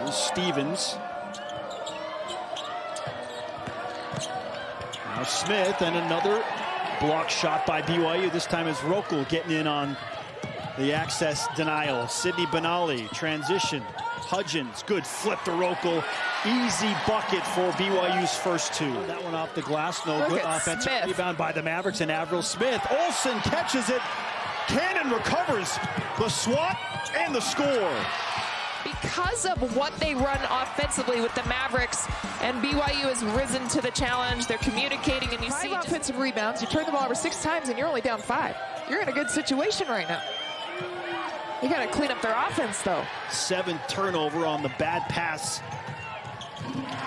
Here's Stevens. Now Smith, and another block shot by BYU. This time is Rokel getting in on the access denial. Sidney Benali, transition. Hudgens, good flip to Rokel. Easy bucket for BYU's first two. That one off the glass, no good. Offensive rebound by the Mavericks and Avril Smith. Olsen catches it. Cannon recovers the swat and the score. Because of what they run offensively with the Mavericks, and BYU has risen to the challenge. They're communicating, and you see offensive rebounds. You turn the ball over 6 times, and you're only down 5. You're in a good situation right now. You got to clean up their offense, though. 7th turnover on the bad pass.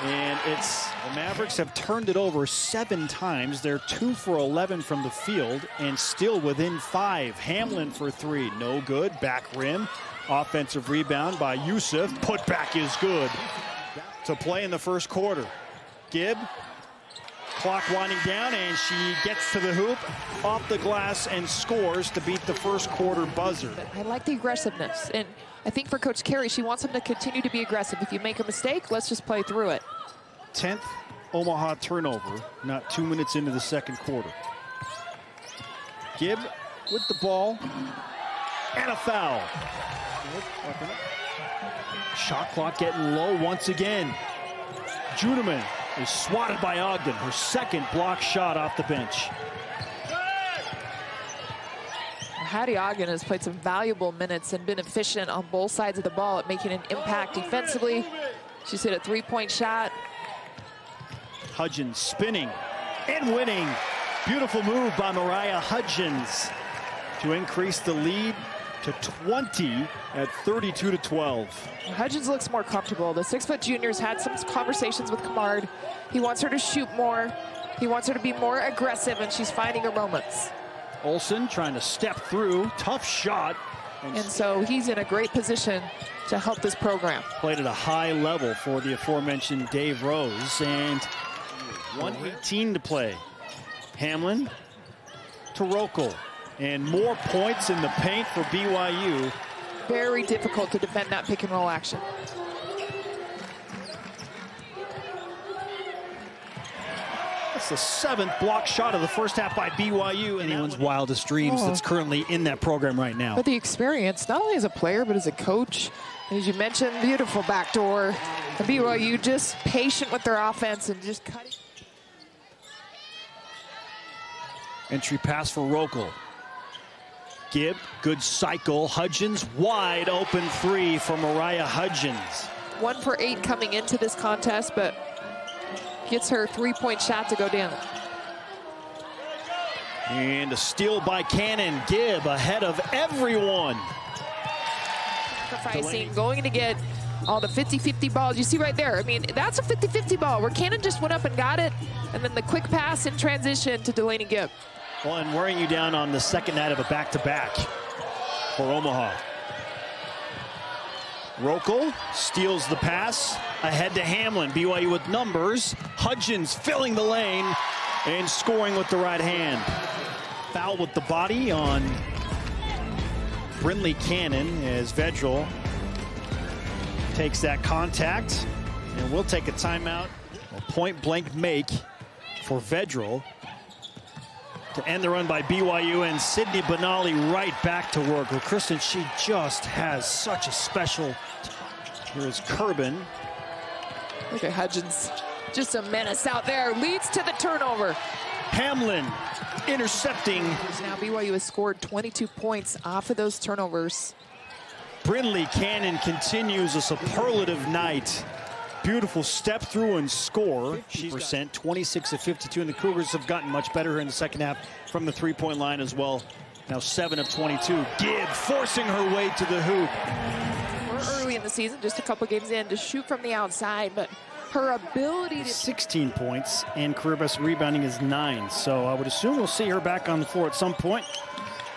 And it's the Mavericks have turned it over 7 times. They're 2 for 11 from the field and still within 5. Hamlin for 3, no good. Back rim. Offensive rebound by Yusuf. Putback is good. To play in the first quarter. Gibb. Clock winding down, and she gets to the hoop, off the glass, and scores to beat the first quarter buzzer. I like the aggressiveness, and I think for Coach Carey, she wants them to continue to be aggressive. If you make a mistake, let's just play through it. 10th Omaha turnover, not 2 minutes into the second quarter. Gibb with the ball, and a foul. Shot clock getting low once again. Judeman is swatted by Ogden, her second block shot off the bench. Hattie Ogden has played some valuable minutes and been efficient on both sides of the ball at making an impact defensively. She's hit a 3-point shot. Hudgens spinning and winning. Beautiful move by Mariah Hudgens to increase the lead to 20 at 32-12. Hudgens looks more comfortable. The 6-foot junior's had some conversations with Kamard. He wants her to shoot more. He wants her to be more aggressive, and she's finding her moments. Olsen trying to step through. Tough shot. And so he's in a great position to help this program. Played at a high level for the aforementioned Dave Rose. And 1:18 to play. Hamlin to Rokel. And more points in the paint for BYU. Very difficult to defend that pick and roll action. That's the 7th block shot of the first half by BYU. Anyone's wildest dreams that's currently in that program right now. But the experience, not only as a player, but as a coach. And as you mentioned, beautiful backdoor. And BYU just patient with their offense and just cutting. Entry pass for Rokel. Gibb, good cycle. Hudgens, wide open 3 for Mariah Hudgens. 1 for 8 coming into this contest, but gets her 3-point shot to go down. And a steal by Cannon. Gibb ahead of everyone. Sacrificing, going to get all the 50-50 balls. You see right there, I mean, that's a 50-50 ball where Cannon just went up and got it, and then the quick pass in transition to Delaney Gibb. Well, and wearing you down on the second night of a back-to-back for Omaha. Rokel steals the pass ahead to Hamlin. BYU with numbers. Hudgens filling the lane and scoring with the right hand. Foul with the body on Brinley Cannon as Vedral takes that contact. And we'll take a timeout. A point-blank make for Vedral to end the run by BYU, and Sidney Benali right back to work. Well, Kristen, she just has such a special. Here's Kerbin. Look at Hudgens, just a menace out there, leads to the turnover. Hamlin intercepting. Now BYU has scored 22 points off of those turnovers. Brinley Cannon continues a superlative night. Beautiful step through and score. She's 26 of 52, and the Cougars have gotten much better here in the second half from the 3-point line as well. Now 7 of 22. Gibb forcing her way to the hoop. We're early in the season, just a couple games in, to shoot from the outside, but her ability to 16 points, and career best rebounding is 9. So I would assume we'll see her back on the floor at some point.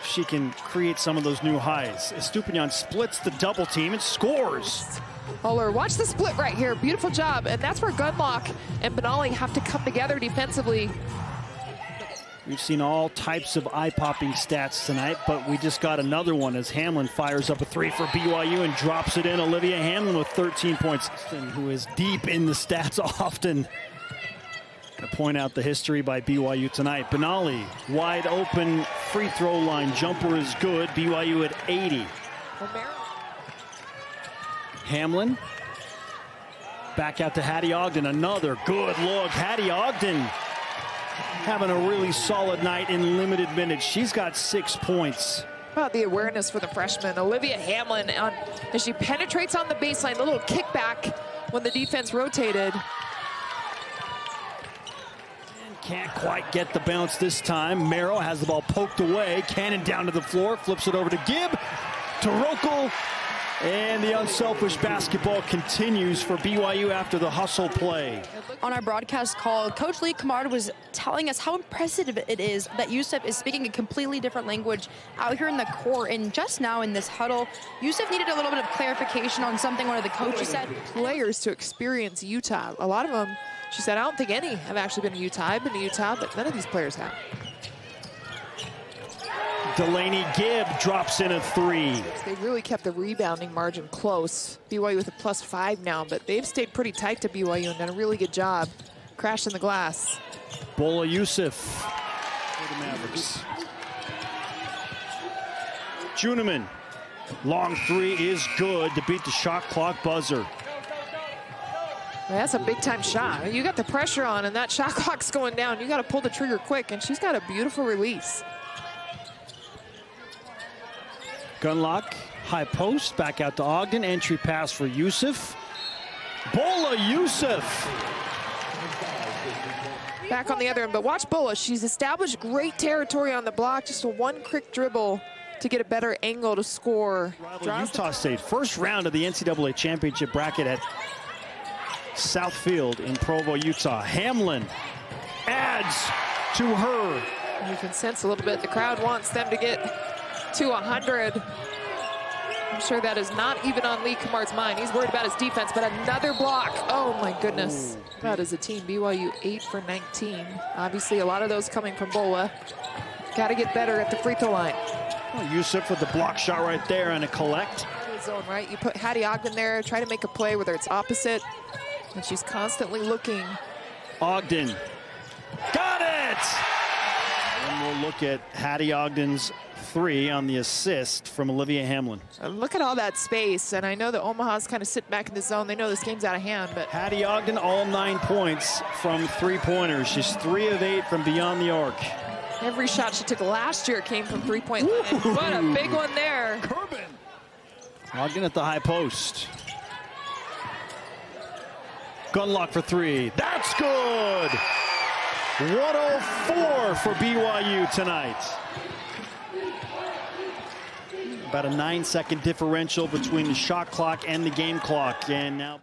She can create some of those new highs. Estupiñán splits the double team and scores. Muller, watch the split right here. Beautiful job. And that's where Gunlock and Benali have to come together defensively. We've seen all types of eye-popping stats tonight, but we just got another one as Hamlin fires up a three for BYU and drops it in. Olivia Hamlin with 13 points, who is deep in the stats often. To point out the history by BYU tonight. Benali, wide open free throw line jumper is good. BYU at 80. Hamlin. Back out to Hattie Ogden. Another good look. Hattie Ogden having a really solid night in limited minutes. She's got 6 points. About the awareness for the freshman. Olivia Hamlin, as she penetrates on the baseline, the little kickback when the defense rotated. And can't quite get the bounce this time. Merrill has the ball poked away. Cannon down to the floor. Flips it over to Gibb. To Rokel. And the unselfish basketball continues for BYU after the hustle play. On our broadcast call, Coach Lee Kamard was telling us how impressive it is that Yusuf is speaking a completely different language out here in the court. And just now in this huddle, Yusuf needed a little bit of clarification on something one of the coaches said. Players to experience Utah. A lot of them, she said, I don't think any have actually been to Utah. I've been to Utah, but none of these players have. Delaney Gibb drops in a three. They really kept the rebounding margin close. BYU with a +5 now, but they've stayed pretty tight to BYU and done a really good job crashing the glass. Bola Yusuf for the Mavericks. Juneman, long three is good to beat the shot clock buzzer. Well, that's a big-time shot. You got the pressure on, and that shot clock's going down. You got to pull the trigger quick, and she's got a beautiful release. Gunlock, high post, back out to Ogden. Entry pass for Yusuf. Bola Yusuf. Back on the other end, but watch Bola. She's established great territory on the block. Just a one quick dribble to get a better angle to score. Utah State, first round of the NCAA championship bracket at Southfield in Provo, Utah. Hamlin adds to her. You can sense a little bit the crowd wants them to get to 100. I'm sure that is not even on Lee Kamard's mind. He's worried about his defense, but another block. Oh my goodness. That is a team. BYU 8 for 19. Obviously a lot of those coming from Bola. Got to get better at the free throw line. Well, Yusuf with the block shot right there and a collect. Zone, right? You put Hattie Ogden there, try to make a play whether it's opposite, and she's constantly looking. Ogden. Got it! And we'll look at Hattie Ogden's three on the assist from Olivia Hamlin. Look at all that space, and I know that Omaha's kind of sitting back in the zone. They know this game's out of hand, but Hattie Ogden, all 9 points from three-pointers. She's 3 of 8 from beyond the arc. Every shot she took last year came from three-point line. What a big one there. Kerbin. Ogden at the high post. Gunlock for three. That's good! 104 for BYU tonight. About a 9-second differential between the shot clock and the game clock. And now